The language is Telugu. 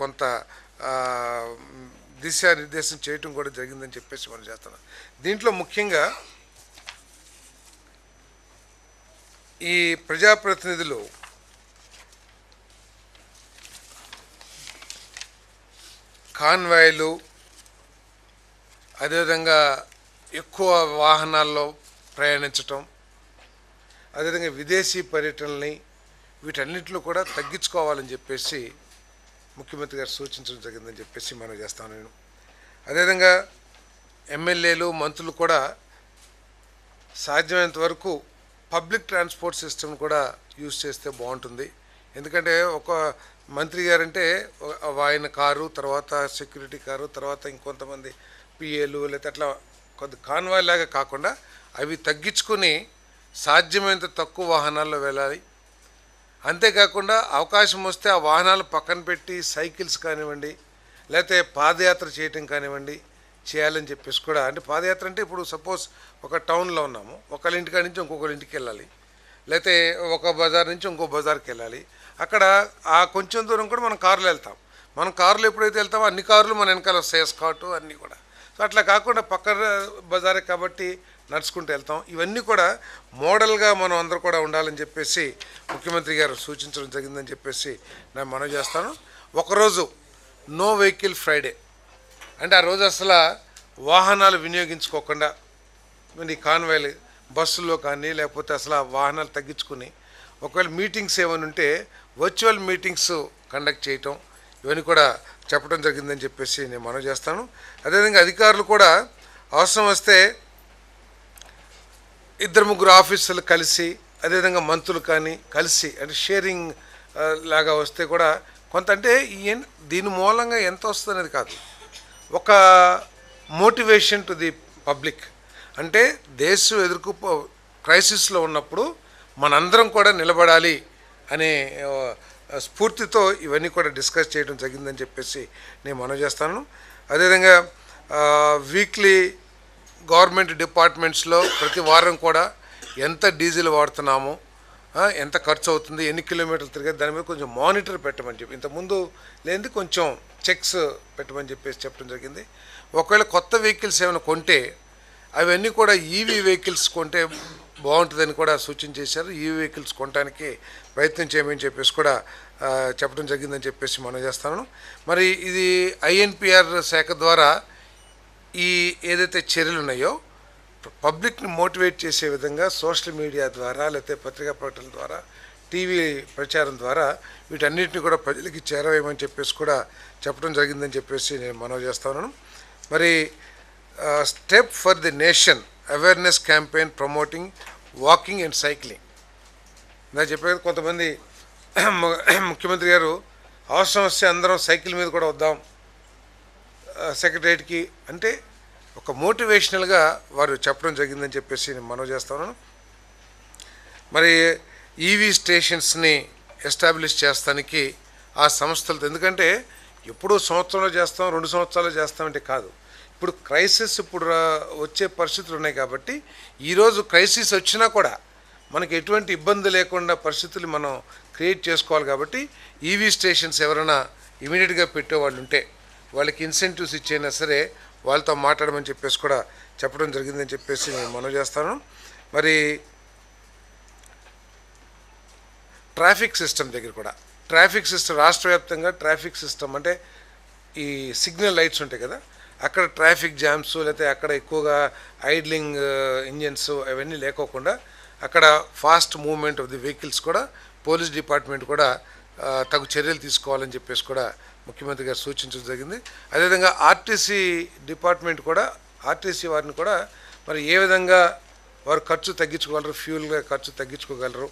కొంత దిశానిర్దేశం చేయటం కూడా జరిగిందని చెప్పేసి మనం చేస్తున్నాం. దీంట్లో ముఖ్యంగా ఈ ప్రజాప్రతినిధులు కాన్వాయ్లు, అదేవిధంగా ఎక్కువ వాహనాల్లో ప్రయాణించటం, అదేవిధంగా విదేశీ పర్యటనల్ని వీటన్నిటిలో కూడా తగ్గించుకోవాలని చెప్పేసి ముఖ్యమంత్రి గారు సూచించడం జరిగిందని చెప్పేసి మనం చేస్తాను. నేను అదేవిధంగా ఎమ్మెల్యేలు, మంత్రులు కూడా సాధ్యమైనంత వరకు పబ్లిక్ ట్రాన్స్పోర్ట్ సిస్టమ్ కూడా యూజ్ చేస్తే బాగుంటుంది. ఎందుకంటే ఒక మంత్రి గారంటే ఆయన కారు, తర్వాత సెక్యూరిటీ కారు, తర్వాత ఇంకొంతమంది పిఏలు, లేకపోతే అట్లా కొద్ది కాన్వాయ్ లాగా కాకుండా అవి తగ్గించుకొని సాధ్యమైనంత తక్కువ వాహనాల్లో వెళ్ళాలి. అంతేకాకుండా అవకాశం వస్తే ఆ వాహనాలు పక్కన పెట్టి సైకిల్స్ కానివ్వండి, లేకపోతే పాదయాత్ర చేయటం కానివ్వండి చేయాలని చెప్పేసి కూడా. అంటే పాదయాత్ర అంటే ఇప్పుడు సపోజ్ ఒక టౌన్లో ఉన్నాము, ఒకళ్ళ ఇంటికాడ నుంచి ఇంకొకరి ఇంటికి వెళ్ళాలి, లేకపోతే ఒక బజార్ నుంచి ఇంకో బజార్కి వెళ్ళాలి. అక్కడ ఆ కొంచెం దూరం కూడా మనం కారులో వెళ్తాం. మనం కారులో ఎప్పుడైతే వెళ్తామో అన్ని కార్లు మన వెనకాల వస్తాయి, స్కాట్ అన్నీ కూడా. సో అట్లా కాకుండా పక్కన బజారే కాబట్టి నడుచుకుంటూ వెళ్తాం. ఇవన్నీ కూడా మోడల్గా మనం అందరూ కూడా ఉండాలని చెప్పేసి ముఖ్యమంత్రి గారు సూచించడం జరిగిందని చెప్పేసి నేను మనవి చేస్తాను. ఒకరోజు నో వెహికల్ ఫ్రైడే అంటే ఆ రోజు అసలు వాహనాలు వినియోగించుకోకుండా ఈ కాన్వాయ్లు బస్సుల్లో కానీ లేకపోతే అసలు వాహనాలు తగ్గించుకుని ఒకవేళ మీటింగ్స్ ఏమైనా ఉంటే వర్చువల్ మీటింగ్స్ కండక్ట్ చేయటం, ఇవన్నీ కూడా చెప్పడం జరిగిందని చెప్పేసి నేను మనవి చేస్తాను. అదేవిధంగా అధికారులు కూడా అవసరం వస్తే 2-3 ఆఫీసులు కలిసి, అదేవిధంగా మంత్రులు కానీ కలిసి అంటే షేరింగ్ లాగా వస్తే కూడా కొంత, అంటే దీని మూలంగా ఎంత వస్తుంది అనేది కాదు, ఒక మోటివేషన్ టు ది పబ్లిక్. అంటే దేశం క్రైసిస్లో ఉన్నప్పుడు మనందరం కూడా నిలబడాలి అనే స్ఫూర్తితో ఇవన్నీ కూడా డిస్కస్ చేయడం జరిగిందని చెప్పేసి నేను మనవి చేస్తాను. అదేవిధంగా వీక్లీ గవర్నమెంట్ డిపార్ట్మెంట్స్లో ప్రతి వారం కూడా ఎంత డీజిల్ వాడుతున్నామో, ఎంత ఖర్చు అవుతుంది, ఎన్ని కిలోమీటర్లు తిరిగే, దాని మీద కొంచెం మానిటర్ పెట్టమని చెప్పి, ఇంతకుముందు లేనిది కొంచెం చెక్స్ పెట్టమని చెప్పేసి చెప్పడం జరిగింది. ఒకవేళ కొత్త వెహికల్స్ ఏమైనా కొంటే అవన్నీ కూడా ఈవీ వెహికల్స్ కొంటే బాగుంటుందని కూడా సూచన చేశారు. ఈవీ వెహికల్స్ కొనడానికి ప్రయత్నం చేయమని చెప్పేసి కూడా చెప్పడం జరిగిందని చెప్పేసి మనం చేస్తాను. మరి ఇది ఐఎన్పిఆర్ శాఖ ద్వారా ఈ ఏదైతే చర్యలు ఉన్నాయో పబ్లిక్ని మోటివేట్ చేసే విధంగా సోషల్ మీడియా ద్వారా, లేకపోతే పత్రికా ప్రకటనల ద్వారా, టీవీ ప్రచారం ద్వారా వీటన్నిటిని కూడా ప్రజలకి చేరవేయమని చెప్పేసి కూడా చెప్పడం జరిగిందని చెప్పేసి నేను మనవి చేస్తాను. మరి step for the nation awareness campaign promoting walking and cycling. నా చెప్పేది కొంతమంది ముఖ్యమంత్రి గారు అవసరం వస్తే అందరం సైకిల్ మీద కూడా వద్దాం సెక్రటరియట్కి అంటే ఒక మోటివేషనల్గా వారు చెప్పడం జరిగిందని చెప్పేసి నేను మనవి చేస్తాను. మరి ఈవీ స్టేషన్స్ని ఎస్టాబ్లిష్ చేస్తానికి ఆ సంస్థలతో, ఎందుకంటే ఎప్పుడూ సంవత్సరంలో చేస్తాం, 2 సంవత్సరాలు చేస్తామంటే కాదు, ఇప్పుడు క్రైసిస్ ఇప్పుడు వచ్చే పరిస్థితులు ఉన్నాయి కాబట్టి ఈరోజు క్రైసిస్ వచ్చినా కూడా మనకి ఎటువంటి ఇబ్బంది లేకుండా పరిస్థితులు మనం క్రియేట్ చేసుకోవాలి. కాబట్టి ఈవీ స్టేషన్స్ ఎవరైనా ఇమీడియట్గా పెట్టేవాళ్ళు ఉంటే వాళ్ళకి ఇన్సెంటివ్స్ ఇచ్చైనా సరే వాళ్ళతో మాట్లాడమని చెప్పేసి కూడా చెప్పడం జరిగిందని చెప్పేసి నేను మనవి చేస్తాను. మరి ట్రాఫిక్ సిస్టమ్ దగ్గర కూడా, ట్రాఫిక్ సిస్టమ్ రాష్ట్ర వ్యాప్తంగా ట్రాఫిక్ సిస్టమ్ అంటే ఈ సిగ్నల్ లైట్స్ ఉంటాయి కదా, అక్కడ ట్రాఫిక్ జామ్స్, లేకపోతే అక్కడ ఎక్కువగా ఐడ్లింగ్ ఇంజన్స్ అవన్నీ లేకోకుండా అక్కడ fast movement of the vehicles కూడా పోలీస్ డిపార్ట్మెంట్ కూడా తగు చర్యలు తీసుకోవాలని చెప్పేసి కూడా ముఖ్యమంత్రి గారు సూచించడం జరిగింది. అదేవిధంగా ఆర్టీసీ డిపార్ట్మెంట్ కూడా, ఆర్టీసీ వారిని కూడా మరి ఏ విధంగా వారు ఖర్చు తగ్గించుకోగలరు, ఫ్యూల్గా ఖర్చు తగ్గించుకోగలరు,